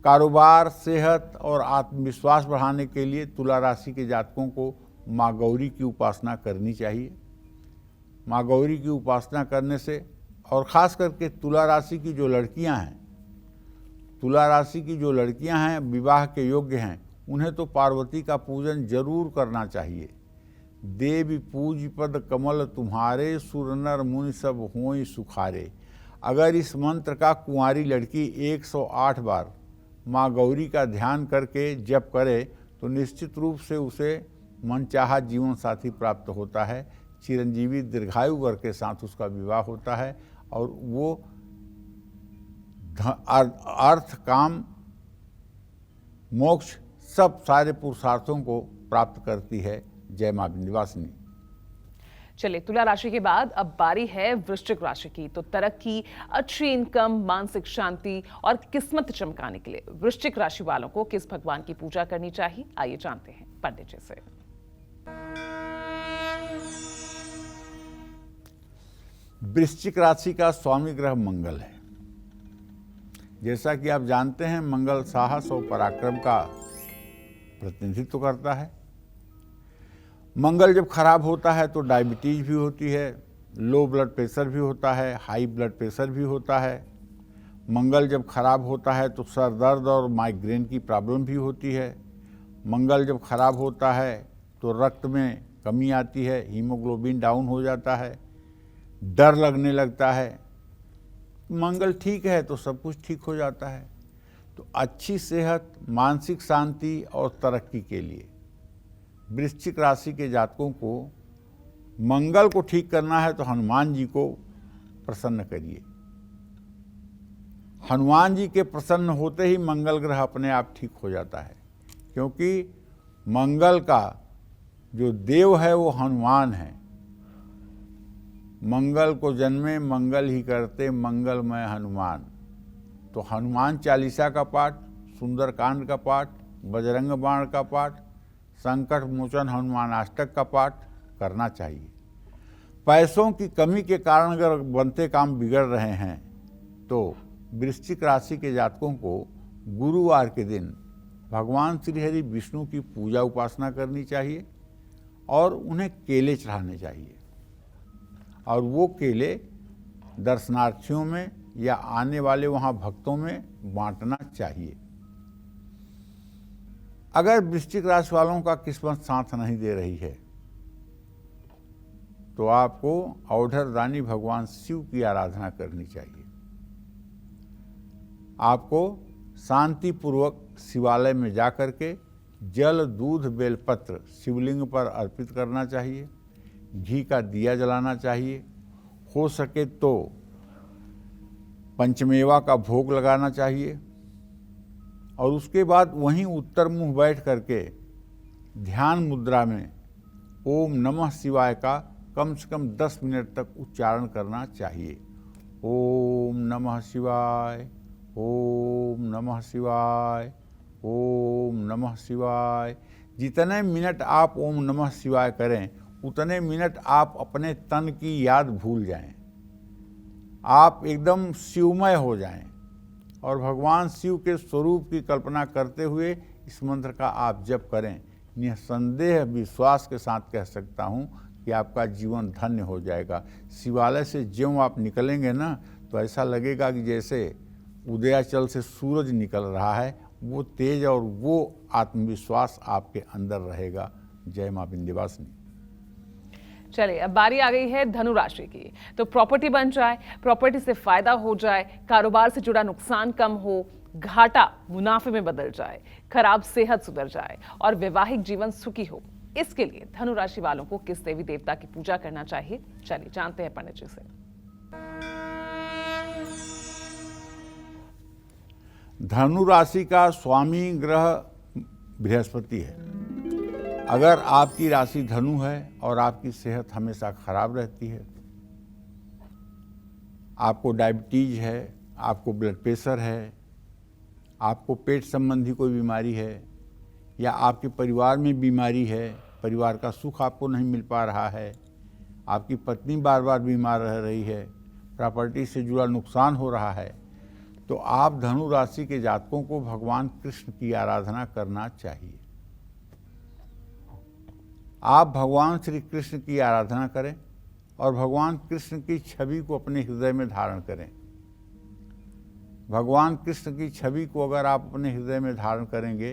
कारोबार, सेहत और आत्मविश्वास बढ़ाने के लिए तुला राशि के जातकों को माँ गौरी की उपासना करनी चाहिए। माँ गौरी की उपासना करने से, और ख़ास करके तुला राशि की जो लड़कियां हैं, तुला राशि की जो लड़कियां हैं विवाह के योग्य हैं, उन्हें तो पार्वती का पूजन जरूर करना चाहिए। देवी पूज पद कमल तुम्हारे, सुर नर मुनि सब होई सुखारे। अगर इस मंत्र का कुंवारी लड़की 108 बार माँ गौरी का ध्यान करके जप करे तो निश्चित रूप से उसे मनचाहा जीवन साथी प्राप्त होता है। चिरंजीवी दीर्घायु वर के साथ उसका विवाह होता है और वो अर्थ, काम, मोक्ष सब सारे पुरुषार्थों को प्राप्त करती है। जय मां विंध्यवासिनी। चलिए, तुला राशि के बाद अब बारी है वृश्चिक राशि की। तो तरक्की, अच्छी इनकम, मानसिक शांति और किस्मत चमकाने के लिए वृश्चिक राशि वालों को किस भगवान की पूजा करनी चाहिए, आइए जानते हैं पंडित जी से। वृश्चिक राशि का स्वामी ग्रह मंगल है। जैसा कि आप जानते हैं, मंगल साहस और पराक्रम का प्रतिनिधित्व करता है। मंगल जब खराब होता है तो डायबिटीज भी होती है, लो ब्लड प्रेशर भी होता है, हाई ब्लड प्रेशर भी होता है। मंगल जब खराब होता है तो सर दर्द और माइग्रेन की प्रॉब्लम भी होती है। मंगल जब खराब होता है तो रक्त में कमी आती है, हीमोग्लोबिन डाउन हो जाता है, डर लगने लगता है। मंगल ठीक है तो सब कुछ ठीक हो जाता है। तो अच्छी सेहत, मानसिक शांति और तरक्की के लिए वृश्चिक राशि के जातकों को मंगल को ठीक करना है तो हनुमान जी को प्रसन्न करिए। हनुमान जी के प्रसन्न होते ही मंगल ग्रह अपने आप ठीक हो जाता है, क्योंकि मंगल का जो देव है वो हनुमान है। मंगल को जन्मे मंगल ही करते, मंगलमय हनुमान। तो हनुमान चालीसा का पाठ, सुंदरकांड का पाठ, बजरंग बाण का पाठ, संकट मोचन हनुमान अष्टक का पाठ करना चाहिए। पैसों की कमी के कारण अगर बनते काम बिगड़ रहे हैं तो वृश्चिक राशि के जातकों को गुरुवार के दिन भगवान श्री हरि विष्णु की पूजा उपासना करनी चाहिए और उन्हें केले चढ़ाने चाहिए, और वो केले दर्शनार्थियों में या आने वाले वहाँ भक्तों में बांटना चाहिए। अगर वृश्चिक राशि वालों का किस्मत साथ नहीं दे रही है तो आपको औढ़र दानी भगवान शिव की आराधना करनी चाहिए। आपको शांतिपूर्वक शिवालय में जाकर के जल, दूध, बेलपत्र शिवलिंग पर अर्पित करना चाहिए। घी का दिया जलाना चाहिए। हो सके तो पंचमेवा का भोग लगाना चाहिए और उसके बाद वहीं उत्तर मुंह बैठ करके ध्यान मुद्रा में ओम नमः शिवाय का कम से कम 10 मिनट तक उच्चारण करना चाहिए। ओम नमः शिवाय, ओम नमः शिवाय, ओम नमः शिवाय। जितने मिनट आप ओम नमः शिवाय करें उतने मिनट आप अपने तन की याद भूल जाएं, आप एकदम शिवमय हो जाएं और भगवान शिव के स्वरूप की कल्पना करते हुए इस मंत्र का आप जप करें। निसंदेह विश्वास के साथ कह सकता हूँ कि आपका जीवन धन्य हो जाएगा। शिवालय से ज्यों आप निकलेंगे ना तो ऐसा लगेगा कि जैसे उदयाचल से सूरज निकल रहा है, वो तेज और वो आत्मविश्वास आपके अंदर रहेगा। जय मां विंध्यवासिनी। चलिए, अब बारी आ गई है धनु राशि की। तो प्रॉपर्टी बन जाए, प्रॉपर्टी से फायदा हो जाए, कारोबार से जुड़ा नुकसान कम हो, घाटा मुनाफे में बदल जाए, खराब सेहत सुधर जाए और वैवाहिक जीवन सुखी हो, इसके लिए धनु राशि वालों को किस देवी देवता की पूजा करना चाहिए, चलिए जानते हैं पंडित जी से। धनु राशि का स्वामी ग्रह बृहस्पति है। अगर आपकी राशि धनु है और आपकी सेहत हमेशा खराब रहती है, आपको डायबिटीज है, आपको ब्लड प्रेशर है, आपको पेट संबंधी कोई बीमारी है या आपके परिवार में बीमारी है, परिवार का सुख आपको नहीं मिल पा रहा है, आपकी पत्नी बार बार बीमार रह रही है, प्रॉपर्टी से जुड़ा नुकसान हो रहा है, तो आप धनु राशि के जातकों को भगवान कृष्ण की आराधना करना चाहिए। आप भगवान श्री कृष्ण की आराधना करें और भगवान कृष्ण की छवि को अपने हृदय में धारण करें। भगवान कृष्ण की छवि को अगर आप अपने हृदय में धारण करेंगे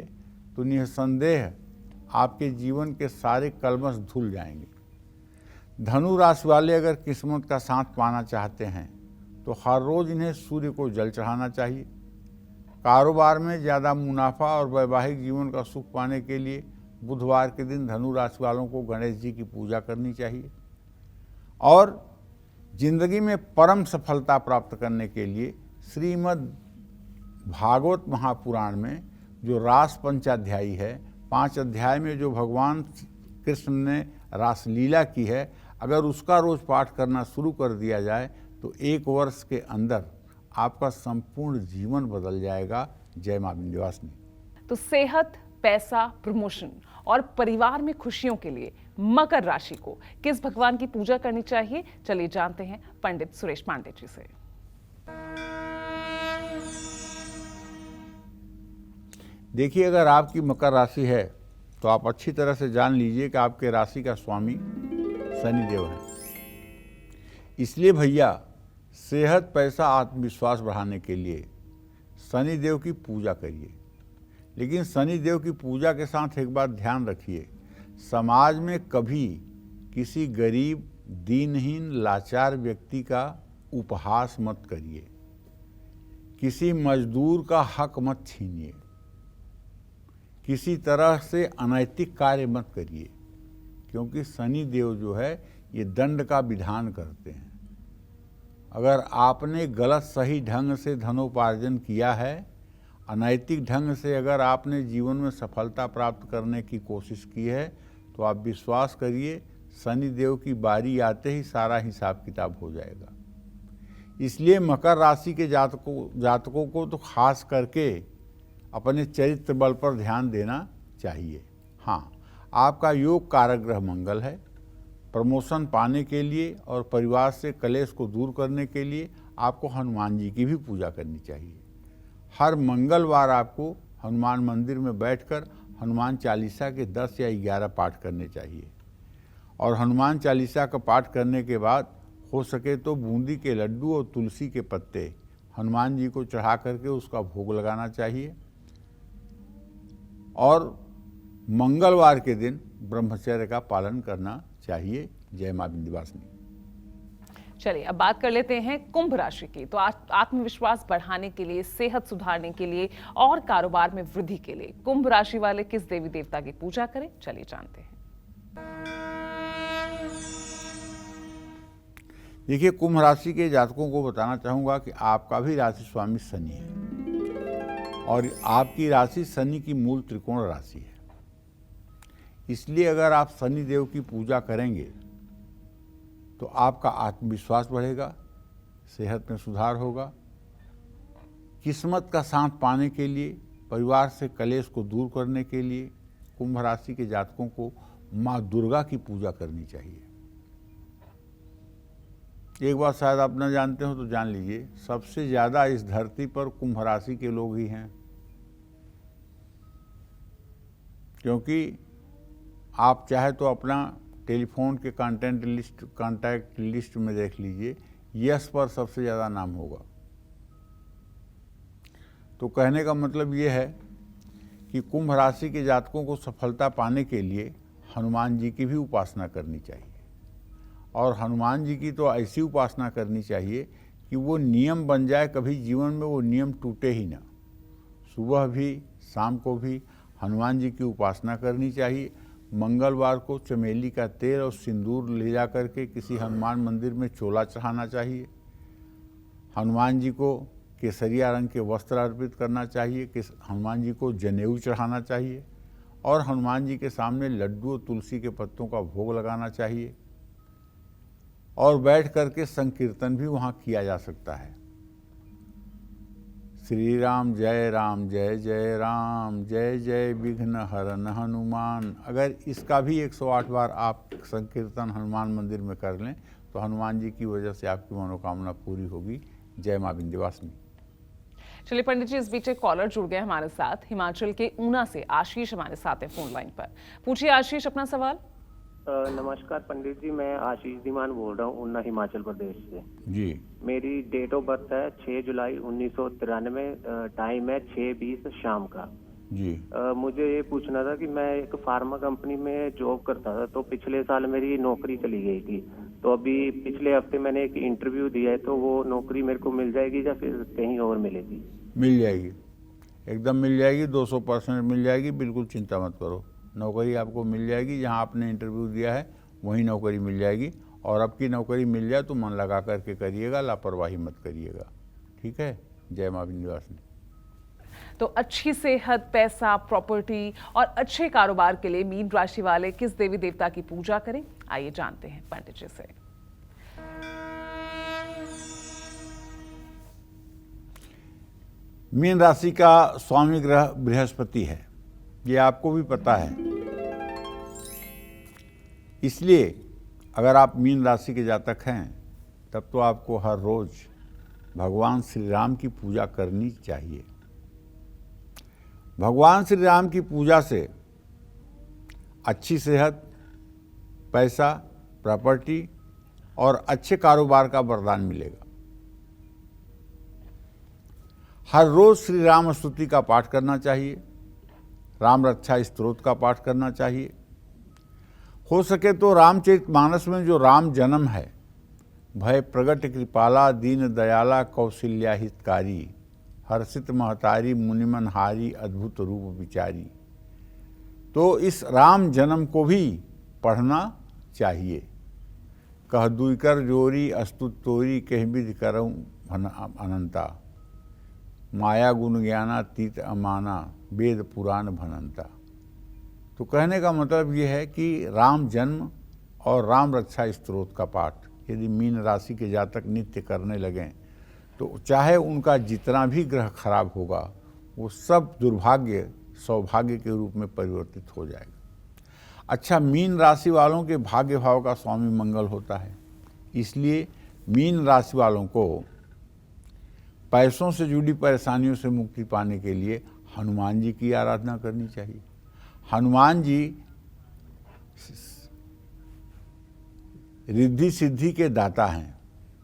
तो निसंदेह आपके जीवन के सारे कलमश धुल जाएंगे। धनु राशि वाले अगर किस्मत का साथ पाना चाहते हैं तो हर रोज इन्हें सूर्य को जल चढ़ाना चाहिए। कारोबार में ज़्यादा मुनाफा और वैवाहिक जीवन का सुख पाने के लिए बुधवार के दिन धनु राशि वालों को गणेश जी की पूजा करनी चाहिए और जिंदगी में परम सफलता प्राप्त करने के लिए श्रीमद् भागवत महापुराण में जो रास पंचाध्यायी है, 5 अध्याय में जो भगवान कृष्ण ने रासलीला की है, अगर उसका रोज पाठ करना शुरू कर दिया जाए तो 1 वर्ष के अंदर आपका संपूर्ण जीवन बदल जाएगा। जय मां विंध्यवासिनी। तो सेहत, पैसा, प्रमोशन और परिवार में खुशियों के लिए मकर राशि को किस भगवान की पूजा करनी चाहिए, चलिए जानते हैं पंडित सुरेश पांडे जी से। देखिए, अगर आपकी मकर राशि है तो आप अच्छी तरह से जान लीजिए कि आपके राशि का स्वामी शनिदेव है। इसलिए भैया, सेहत, पैसा, आत्मविश्वास बढ़ाने के लिए शनिदेव की पूजा करिए। लेकिन शनिदेव की पूजा के साथ एक बात ध्यान रखिए, समाज में कभी किसी गरीब, दीनहीन, लाचार व्यक्ति का उपहास मत करिए, किसी मजदूर का हक मत छीनिए, किसी तरह से अनैतिक कार्य मत करिए, क्योंकि शनिदेव जो है ये दंड का विधान करते हैं। अगर आपने गलत सही ढंग से धनोपार्जन किया है, अनैतिक ढंग से अगर आपने जीवन में सफलता प्राप्त करने की कोशिश की है, तो आप विश्वास करिए शनिदेव की बारी आते ही सारा हिसाब किताब हो जाएगा। इसलिए मकर राशि के जातकों को तो खास करके अपने चरित्र बल पर ध्यान देना चाहिए। हाँ, आपका योग कारक ग्रह मंगल है। प्रमोशन पाने के लिए और परिवार से कलेश को दूर करने के लिए आपको हनुमान जी की भी पूजा करनी चाहिए। हर मंगलवार आपको हनुमान मंदिर में बैठकर हनुमान चालीसा के 10 या 11 पाठ करने चाहिए और हनुमान चालीसा का पाठ करने के बाद हो सके तो बूंदी के लड्डू और तुलसी के पत्ते हनुमान जी को चढ़ा करके उसका भोग लगाना चाहिए और मंगलवार के दिन ब्रह्मचर्य का पालन करना चाहिए। जय मां विंध्यवासिनी। चलिए, अब बात कर लेते हैं कुंभ राशि की। तो आत्मविश्वास बढ़ाने के लिए, सेहत सुधारने के लिए और कारोबार में वृद्धि के लिए कुंभ राशि वाले किस देवी देवता की पूजा करें, चलिए जानते हैं। देखिए, कुंभ राशि के जातकों को बताना चाहूँगा कि आपका भी राशि स्वामी शनि है और आपकी राशि शनि की मूल त्रिकोण राशि है। इसलिए अगर आप शनि देव की पूजा करेंगे तो आपका आत्मविश्वास बढ़ेगा, सेहत में सुधार होगा। किस्मत का साथ पाने के लिए, परिवार से कलेश को दूर करने के लिए कुंभ राशि के जातकों को माँ दुर्गा की पूजा करनी चाहिए। एक बात शायद आप न जानते हो तो जान लीजिए, सबसे ज़्यादा इस धरती पर कुंभ राशि के लोग ही हैं, क्योंकि आप चाहे तो अपना टेलीफोन के कांटेक्ट लिस्ट में देख लीजिए, यस पर सबसे ज़्यादा नाम होगा। तो कहने का मतलब ये है कि कुंभ राशि के जातकों को सफलता पाने के लिए हनुमान जी की भी उपासना करनी चाहिए, और हनुमान जी की तो ऐसी उपासना करनी चाहिए कि वो नियम बन जाए, कभी जीवन में वो नियम टूटे ही ना। सुबह भी शाम को भी हनुमान जी की उपासना करनी चाहिए। मंगलवार को चमेली का तेल और सिंदूर ले जा करके किसी हनुमान मंदिर में चोला चढ़ाना चाहिए। हनुमान जी को केसरिया रंग के वस्त्र अर्पित करना चाहिए, कि हनुमान जी को जनेऊ चढ़ाना चाहिए और हनुमान जी के सामने लड्डू और तुलसी के पत्तों का भोग लगाना चाहिए, और बैठ करके संकीर्तन भी वहाँ किया जा सकता है। श्री राम जय जय राम, जय जय विघ्न हरन हनुमान। अगर इसका भी 108 बार आप संकीर्तन हनुमान मंदिर में कर लें तो हनुमान जी की वजह से आपकी मनोकामना पूरी होगी। जय माँ विंध्यवासिनी। चलिए पंडित जी, इस बीच एक कॉलर जुड़ गए हमारे साथ, हिमाचल के ऊना से आशीष हमारे साथ है फोन लाइन पर। पूछिए आशीष अपना सवाल। नमस्कार पंडित जी, मैं आशीष धीमान बोल रहा हूँ ऊना हिमाचल प्रदेश से। जी। मेरी डेट ऑफ बर्थ है 6 जुलाई 1993, टाइम है 6:20 शाम का। जी। मुझे ये पूछना था कि मैं एक फार्मा कंपनी में जॉब करता था, तो पिछले साल मेरी नौकरी चली गई थी। तो अभी पिछले हफ्ते मैंने एक इंटरव्यू दिया है, तो वो नौकरी मेरे को मिल जाएगी या फिर कहीं और मिलेगी? मिल जाएगी, एकदम मिल जाएगी, 200% मिल जाएगी, बिल्कुल चिंता मत करो। नौकरी आपको मिल जाएगी, जहां आपने इंटरव्यू दिया है वहीं नौकरी मिल जाएगी। और अब की नौकरी मिल जाए तो मन लगा करके करिएगा, लापरवाही मत करिएगा, ठीक है। जय माँ विंध्यवासिनी। तो अच्छी सेहत, पैसा, प्रॉपर्टी और अच्छे कारोबार के लिए मीन राशि वाले किस देवी देवता की पूजा करें, आइए जानते हैं पंडित जी से। मीन राशि का स्वामी ग्रह बृहस्पति है, ये आपको भी पता है। इसलिए अगर आप मीन राशि के जातक हैं तब तो आपको हर रोज भगवान श्री राम की पूजा करनी चाहिए। भगवान श्री राम की पूजा से अच्छी सेहत, पैसा, प्रॉपर्टी और अच्छे कारोबार का वरदान मिलेगा। हर रोज श्री राम स्तुति का पाठ करना चाहिए, राम रक्षा स्तोत्र का पाठ करना चाहिए। हो सके तो रामचरितमानस में जो राम जन्म है, भय प्रगट कृपाला दीन दयाला कौशल्या हितकारी, हर्षित महतारी मुनिमन हारी अद्भुत रूप विचारी, तो इस राम जन्म को भी पढ़ना चाहिए। कह दुईकर जोरी अस्तुत तोरी कह विधि करऊँ अनंता, माया गुण ज्ञाना तीत अमाना वेद पुराण भनंता। तो कहने का मतलब ये है कि राम जन्म और राम रक्षा स्तोत्र का पाठ यदि मीन राशि के जातक नित्य करने लगें तो चाहे उनका जितना भी ग्रह खराब होगा वो सब दुर्भाग्य सौभाग्य के रूप में परिवर्तित हो जाएगा। अच्छा, मीन राशि वालों के भाग्य भाव का स्वामी मंगल होता है, इसलिए मीन राशि वालों को पैसों से जुड़ी परेशानियों से मुक्ति पाने के लिए हनुमान जी की आराधना करनी चाहिए। हनुमान जी रिद्धि सिद्धि के दाता हैं,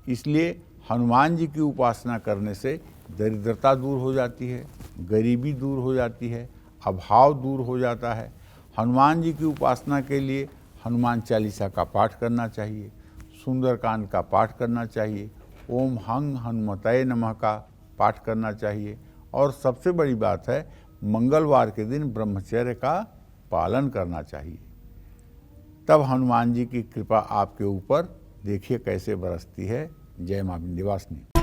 इसलिए हनुमान जी की उपासना करने से दरिद्रता दूर हो जाती है, गरीबी दूर हो जाती है, अभाव दूर हो जाता है। हनुमान जी की उपासना के लिए हनुमान चालीसा का पाठ करना चाहिए, सुंदरकांड का पाठ करना चाहिए, ओम हंग हनुमतये नमः का पाठ करना चाहिए, और सबसे बड़ी बात है मंगलवार के दिन ब्रह्मचर्य का पालन करना चाहिए। तब हनुमान जी की कृपा आपके ऊपर देखिए कैसे बरसती है। जय मां विंध्यवासिनी।